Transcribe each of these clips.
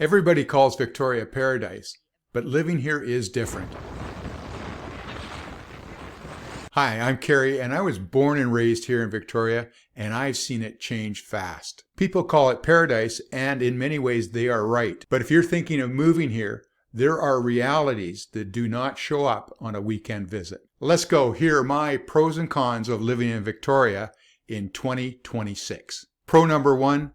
Everybody calls Victoria paradise, but living here is different. Hi, I'm Kerry, and I was born and raised here in Victoria, and I've seen it change fast. People call it paradise, and in many ways they are right. But if you're thinking of moving here, there are realities that do not show up on a weekend visit. Let's go. Here are my pros and cons of living in Victoria in 2026. Pro number one,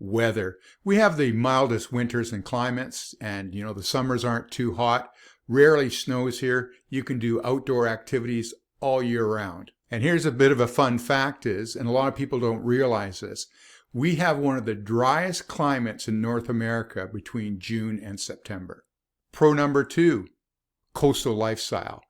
weather. We have the mildest winters and climates, and the summers aren't too hot. Rarely snows here. You can do outdoor activities all year round. And here's a bit of a fun fact is, and a lot of people don't realize this, we have one of the driest climates in North America between June and September. Pro number two, coastal lifestyle.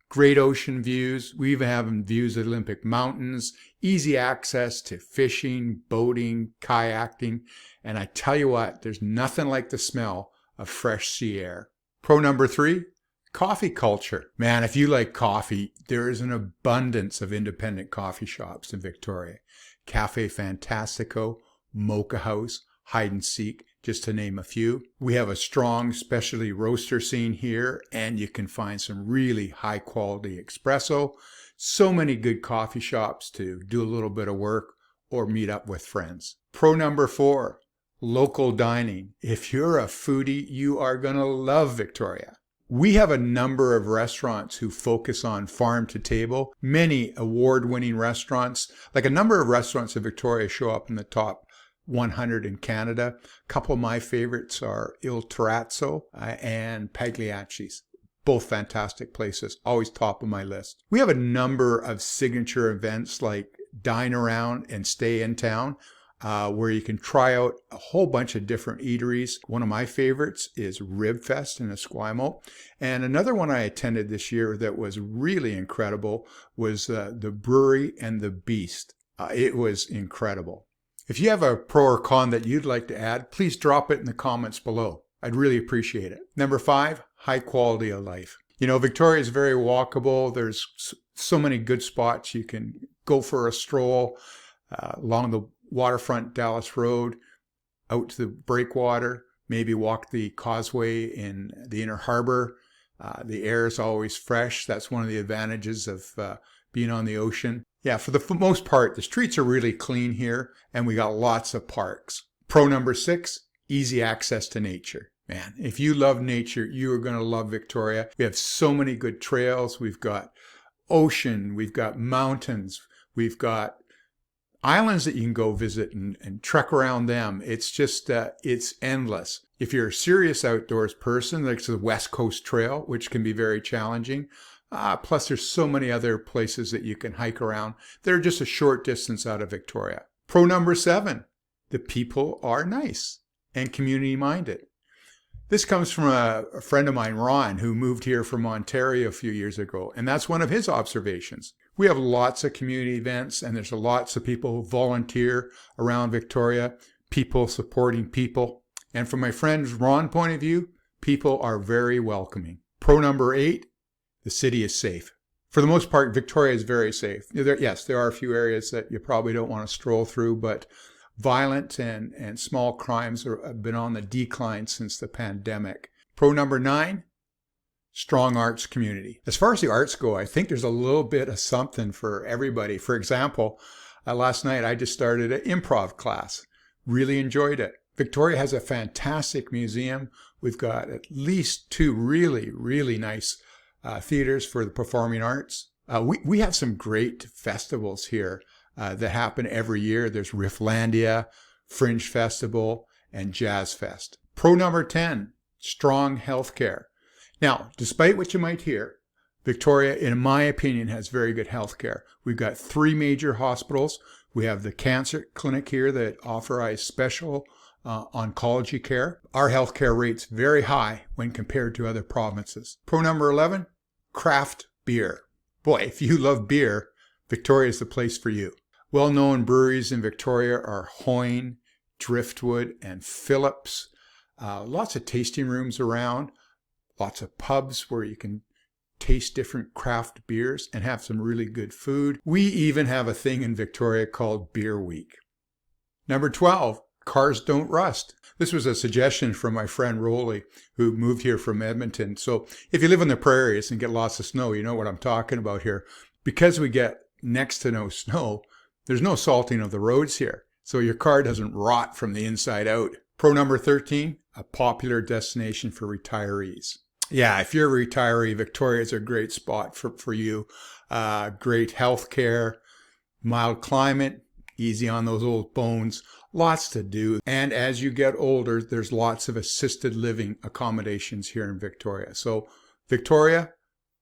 Great ocean views. We even have views of Olympic mountains, easy access to fishing, boating, kayaking. And I tell you what, there's nothing like the smell of fresh sea air. Pro number three, coffee culture. Man, if you like coffee, there is an abundance of independent coffee shops in Victoria. Cafe Fantastico, Mocha House, Hide and Seek, just to name a few. We have a strong specialty roaster scene here, and you can find some really high quality espresso. So many good coffee shops to do a little bit of work or meet up with friends. Pro number four, local dining. If you're a foodie, you are going to love Victoria. We have a number of restaurants who focus on farm to table. Many award-winning restaurants, like a number of restaurants in Victoria show up in the top 100 in Canada. A couple of my favorites are Il Terrazzo and Pagliacci's. Both fantastic places, always top of my list. We have a number of signature events like Dine Around and Stay in Town, where you can try out a whole bunch of different eateries. One of my favorites is Rib Fest in Esquimalt. And another one I attended this year that was really incredible was the Brewery and the Beast. It was incredible. If you have a pro or con that you'd like to add, please drop it in the comments below. I'd really appreciate it. Number five, high quality of life. Victoria is very walkable. There's so many good spots. You can go for a stroll along the waterfront Dallas Road, out to the breakwater, maybe walk the causeway in the Inner Harbor. The air is always fresh. That's one of the advantages of being on the ocean. Yeah, for the most part, the streets are really clean here, and we got lots of parks. Pro number six, easy access to nature. Man, if you love nature, you are going to love Victoria. We have so many good trails. We've got ocean, we've got mountains, we've got islands that you can go visit and trek around them. It's just, it's endless. If you're a serious outdoors person, like the West Coast Trail, which can be very challenging. Plus, there's so many other places that you can hike around. They're just a short distance out of Victoria. Pro number seven, the people are nice and community-minded. This comes from a friend of mine, Ron, who moved here from Ontario a few years ago, and that's one of his observations. We have lots of community events, and there's lots of people who volunteer around Victoria, people supporting people. And from my friend Ron's point of view, people are very welcoming. Pro number eight, the city is safe. For the most part, Victoria is very safe. Yes, there are a few areas that you probably don't want to stroll through, but violent and small crimes have been on the decline since the pandemic. Pro number nine, strong arts community. As far as the arts go, I think there's a little bit of something for everybody. For example, last night I just started an improv class. Really enjoyed it. Victoria has a fantastic museum. We've got at least two really, really nice theaters for the performing arts. We have some great festivals here that happen every year. There's Rifflandia, Fringe Festival, and Jazz Fest. Pro number 10, strong healthcare. Now, despite what you might hear, Victoria, in my opinion, has very good healthcare. We've got three major hospitals. We have the cancer clinic here that offers special oncology care. Our healthcare rate's very high when compared to other provinces. Pro number 11, craft beer. Boy, if you love beer, Victoria is the place for you. Well-known breweries in Victoria are Hoyne, Driftwood, and Phillips. Lots of tasting rooms around. Lots of pubs where you can taste different craft beers and have some really good food. We even have a thing in Victoria called Beer Week. Number 12, Cars don't rust. This was a suggestion from my friend Rolly, who moved here from Edmonton. So if you live in the prairies and get lots of snow, you know what I'm talking about here. Because we get next to no snow, there's no salting of the roads here. So your car doesn't rot from the inside out. Pro number 13, a popular destination for retirees. Yeah, if you're a retiree, Victoria is a great spot for you. Great health care, mild climate, easy on those old bones, lots to do. And as you get older, there's lots of assisted living accommodations here in Victoria. So Victoria,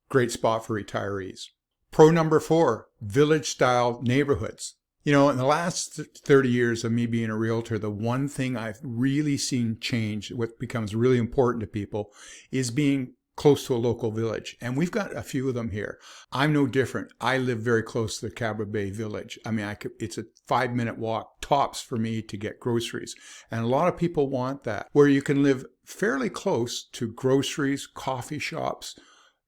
great spot for retirees. Pro number 4, village-style neighborhoods. You know, in the last 30 years of me being a realtor, the one thing I've really seen change, what becomes really important to people, is being close to a local village. And we've got a few of them here. I'm no different. I live very close to the Cabra Bay village. I mean, it's a 5-minute walk tops for me to get groceries. And a lot of people want that, where you can live fairly close to groceries, coffee shops,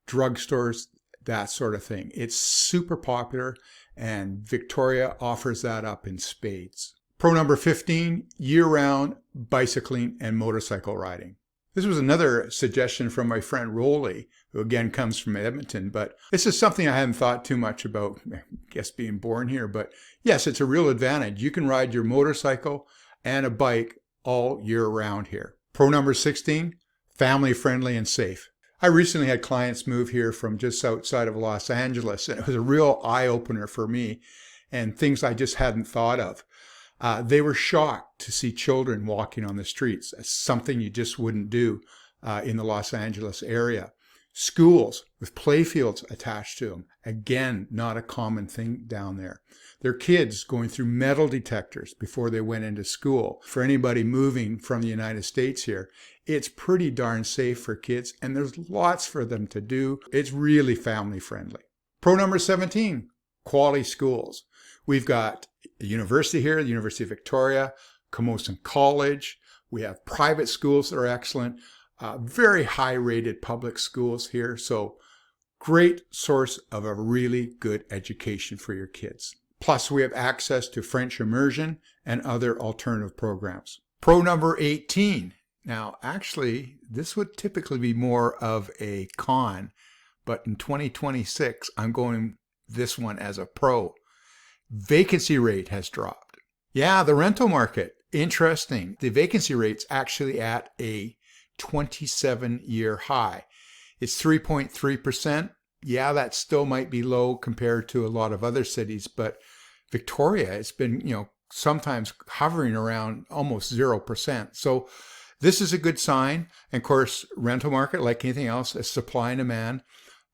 drugstores, that sort of thing. It's super popular, and Victoria offers that up in spades. Pro number 15, year-round bicycling and motorcycle riding. This was another suggestion from my friend Rolly, who again comes from Edmonton, but this is something I hadn't thought too much about, I guess being born here, but yes, it's a real advantage. You can ride your motorcycle and a bike all year round here. Pro number 16, family-friendly and safe. I recently had clients move here from just outside of Los Angeles, and it was a real eye-opener for me and things I just hadn't thought of. They were shocked to see children walking on the streets. That's something you just wouldn't do in the Los Angeles area. Schools with playfields attached to them. Again, not a common thing down there. Their kids going through metal detectors before they went into school. For anybody moving from the United States here, it's pretty darn safe for kids, and there's lots for them to do. It's really family friendly. Pro number 17, quality schools. We've got a university here, the University of Victoria, Camosun College. We have private schools that are excellent, very high rated public schools here. So great source of a really good education for your kids. Plus we have access to French immersion and other alternative programs. Pro number 18. Now, actually, this would typically be more of a con, but in 2026, I'm going this one as a pro. Vacancy rate has dropped. Yeah, the rental market, interesting. The vacancy rate's actually at a 27-year high. It's 3.3%. Yeah, that still might be low compared to a lot of other cities, but Victoria, it's been, sometimes hovering around almost 0%. So this is a good sign. And of course, rental market, like anything else, is supply and demand.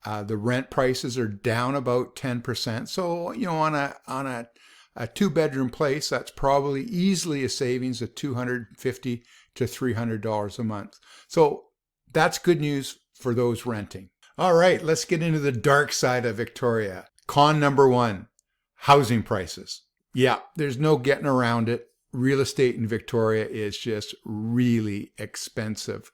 The rent prices are down about 10%. So, on a 2-bedroom place, that's probably easily a savings of $250 to $300 a month. So that's good news for those renting. All right, let's get into the dark side of Victoria. Con number 1, housing prices. Yeah, there's no getting around it. Real estate in Victoria is just really expensive.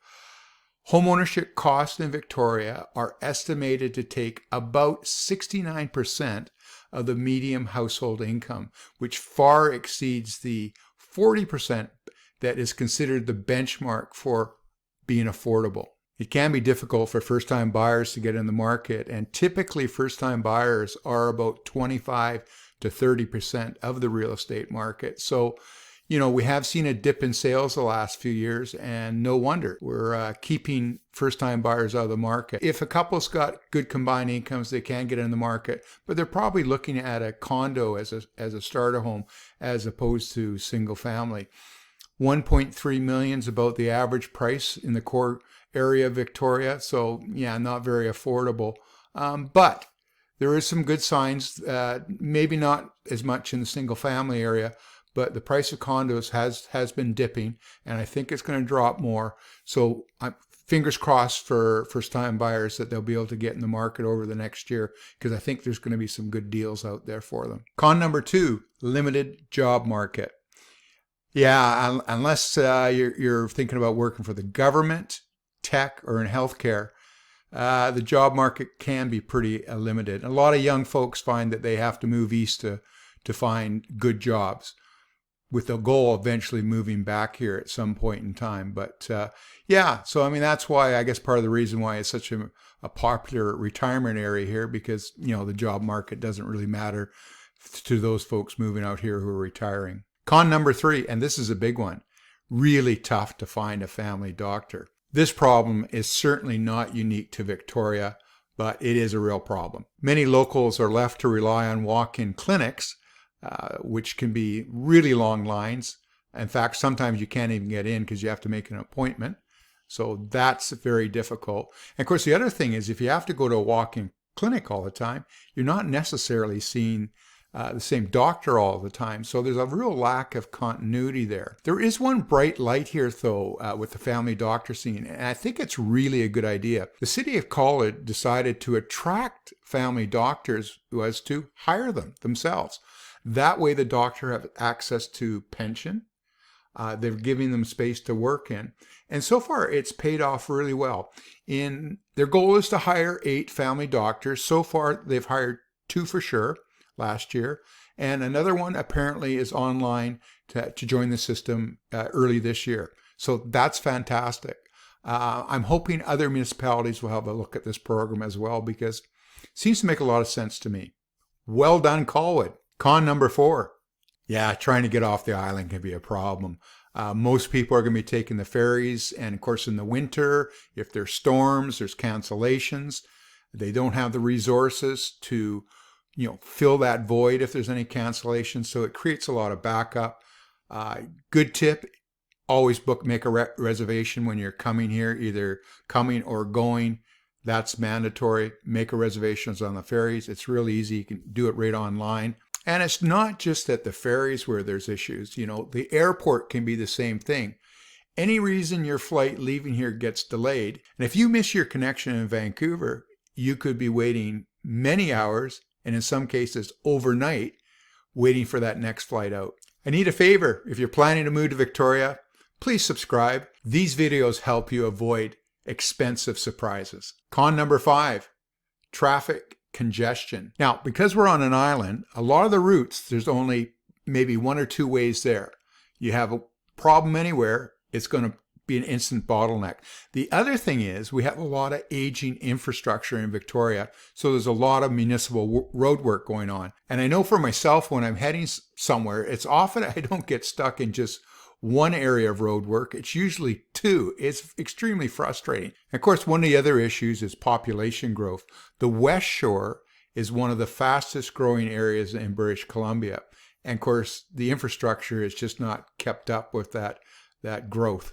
Homeownership costs in Victoria are estimated to take about 69% of the median household income, which far exceeds the 40% that is considered the benchmark for being affordable. It can be difficult for first-time buyers to get in the market, and typically first-time buyers are about 25 to 30% of the real estate market. So, we have seen a dip in sales the last few years, and no wonder. We're keeping first-time buyers out of the market. If a couple's got good combined incomes, they can get in the market, but they're probably looking at a condo as a starter home as opposed to single family. 1.3 million is about the average price in the core area of Victoria, so yeah, not very affordable. But there is some good signs, maybe not as much in the single family area, but the price of condos has been dipping, and I think it's going to drop more. So fingers crossed for first-time buyers that they'll be able to get in the market over the next year, because I think there's going to be some good deals out there for them. Con number 2, limited job market. Yeah, unless you're thinking about working for the government, tech, or in healthcare, the job market can be pretty limited. A lot of young folks find that they have to move east to find good jobs. with the goal of eventually moving back here at some point in time. But yeah, so I mean, that's why, I guess part of the reason why it's such a popular retirement area here, because, you know, the job market doesn't really matter to those folks moving out here who are retiring. Con number 3, and this is a big one, really tough to find a family doctor. This problem is certainly not unique to Victoria, but it is a real problem. Many locals are left to rely on walk-in clinics, which can be really long lines. In fact, sometimes you can't even get in because you have to make an appointment. So that's very difficult. And of course, the other thing is, if you have to go to a walk-in clinic all the time, you're not necessarily seeing the same doctor all the time. So there's a real lack of continuity there. There is one bright light here, though, with the family doctor scene, and I think it's really a good idea. The city of College decided to attract family doctors was to hire them themselves. That way the doctor has access to pension. They're giving them space to work in. And so far, it's paid off really well. Their goal is to hire 8 family doctors. So far, they've hired 2 for sure last year. And another one apparently is online to join the system early this year. So that's fantastic. I'm hoping other municipalities will have a look at this program as well, because it seems to make a lot of sense to me. Well done, Colwood. Con number 4. Yeah, trying to get off the island can be a problem. Most people are going to be taking the ferries, and of course in the winter, if there's storms, there's cancellations. They don't have the resources to, you know, fill that void if there's any cancellations, so it creates a lot of backup. Good tip, always make a reservation when you're coming here, either coming or going. That's mandatory. Make a reservations on the ferries. It's really easy. You can do it right online. And it's not just at the ferries where there's issues. You know, the airport can be the same thing. Any reason your flight leaving here gets delayed, and if you miss your connection in Vancouver, you could be waiting many hours, and in some cases overnight, waiting for that next flight out. I need a favor. If you're planning to move to Victoria, please subscribe. These videos help you avoid expensive surprises. Con number 5, traffic congestion. Now, because we're on an island, a lot of the routes, there's only maybe 1 or 2 ways there. You have a problem anywhere, it's going to be an instant bottleneck. The other thing is we have a lot of aging infrastructure in Victoria, so there's a lot of municipal road work going on. And I know for myself, when I'm heading somewhere, it's often I don't get stuck in just one area of road work. It's usually 2. It's extremely frustrating. And of course, one of the other issues is population growth. The Westshore is one of the fastest growing areas in British Columbia. And of course, the infrastructure is just not kept up with that growth.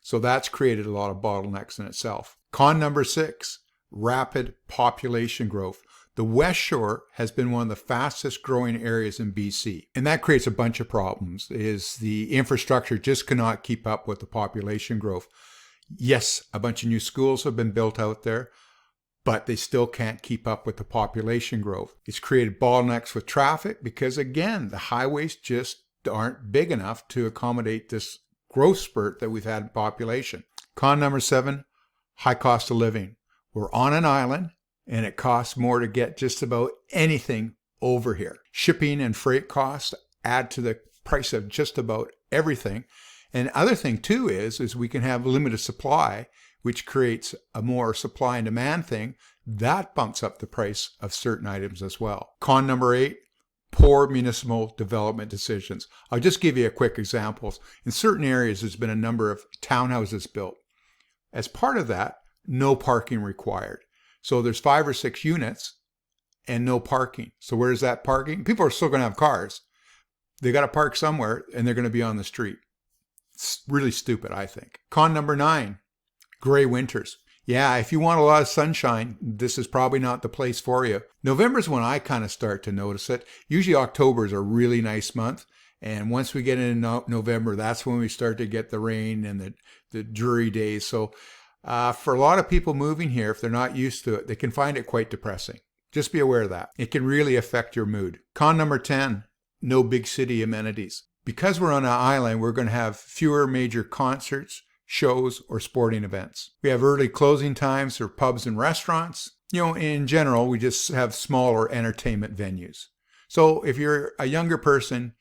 So that's created a lot of bottlenecks in itself. Con number 6, rapid population growth. The Westshore has been one of the fastest growing areas in BC. And that creates a bunch of problems. The infrastructure just cannot keep up with the population growth. Yes, a bunch of new schools have been built out there, but they still can't keep up with the population growth. It's created bottlenecks with traffic because, again, the highways just aren't big enough to accommodate this growth spurt that we've had in population. Con number 7, high cost of living. We're on an island, and it costs more to get just about anything over here. Shipping and freight costs add to the price of just about everything. And the other thing too is we can have limited supply, which creates a more supply and demand thing. That bumps up the price of certain items as well. Con number 8, poor municipal development decisions. I'll just give you a quick example. In certain areas, there's been a number of townhouses built. As part of that, no parking required. So there's 5 or 6 units and no parking. So where's that parking? People are still going to have cars. They got to park somewhere, and they're going to be on the street. It's really stupid, I think. Con number 9, gray winters. Yeah, if you want a lot of sunshine, this is probably not the place for you. November is when I kind of start to notice it. Usually October is a really nice month. And once we get into November, that's when we start to get the rain and the dreary days. So for a lot of people moving here, if they're not used to it, they can find it quite depressing. Just be aware of that. It can really affect your mood. Con number 10, no big city amenities. Because we're on an island, we're going to have fewer major concerts, shows, or sporting events. We have early closing times for pubs and restaurants. You know, in general, we just have smaller entertainment venues. So if you're a younger person,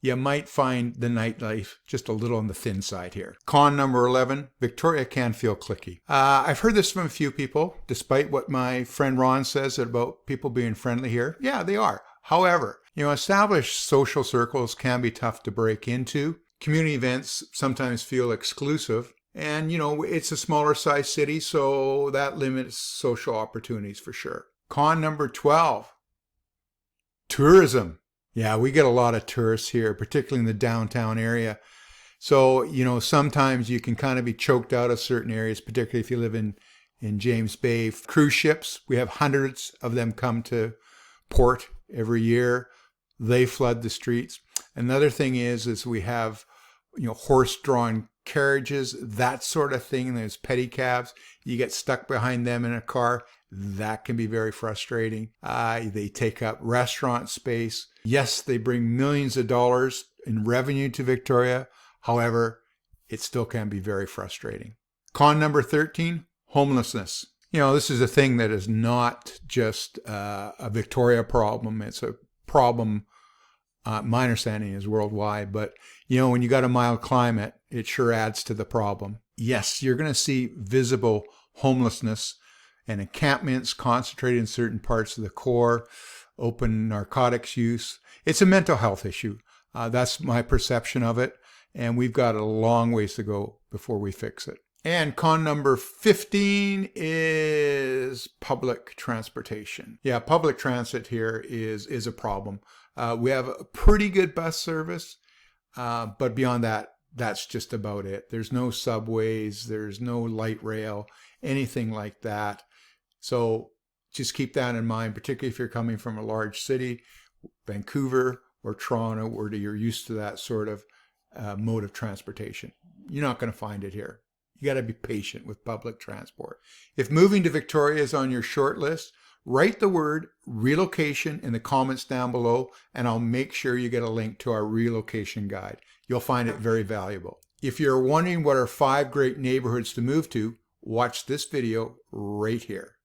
you might find the nightlife just a little on the thin side here. Con number 11, Victoria can feel cliquey. I've heard this from a few people, despite what my friend Ron says about people being friendly here. Yeah, they are. However, established social circles can be tough to break into. Community events sometimes feel exclusive. And, it's a smaller size city, so that limits social opportunities for sure. Con number 12, tourism. Yeah, we get a lot of tourists here, particularly in the downtown area. So, sometimes you can kind of be choked out of certain areas, particularly if you live in James Bay. Cruise ships, we have hundreds of them come to port every year. They flood the streets. Another thing is we have, horse-drawn carriages, that sort of thing. There's pedicabs. You get stuck behind them in a car. That can be very frustrating. They take up restaurant space. Yes, they bring millions of dollars in revenue to Victoria. However, it still can be very frustrating. Con number 13, homelessness. This is a thing that is not just a Victoria problem. It's a problem, my understanding is worldwide. But, when you got a mild climate, it sure adds to the problem. Yes, you're going to see visible homelessness and encampments concentrated in certain parts of the core, open narcotics use. It's a mental health issue. That's my perception of it. And we've got a long ways to go before we fix it. And con number 15 is public transportation. Yeah, public transit here is a problem. We have a pretty good bus service, but beyond that, that's just about it. There's no subways, there's no light rail, anything like that. So just keep that in mind, particularly if you're coming from a large city, Vancouver or Toronto, where you're used to that sort of mode of transportation. You're not going to find it here. You got to be patient with public transport. If moving to Victoria is on your short list, write the word relocation in the comments down below, and I'll make sure you get a link to our relocation guide. You'll find it very valuable. If you're wondering what are 5 great neighborhoods to move to, watch this video right here.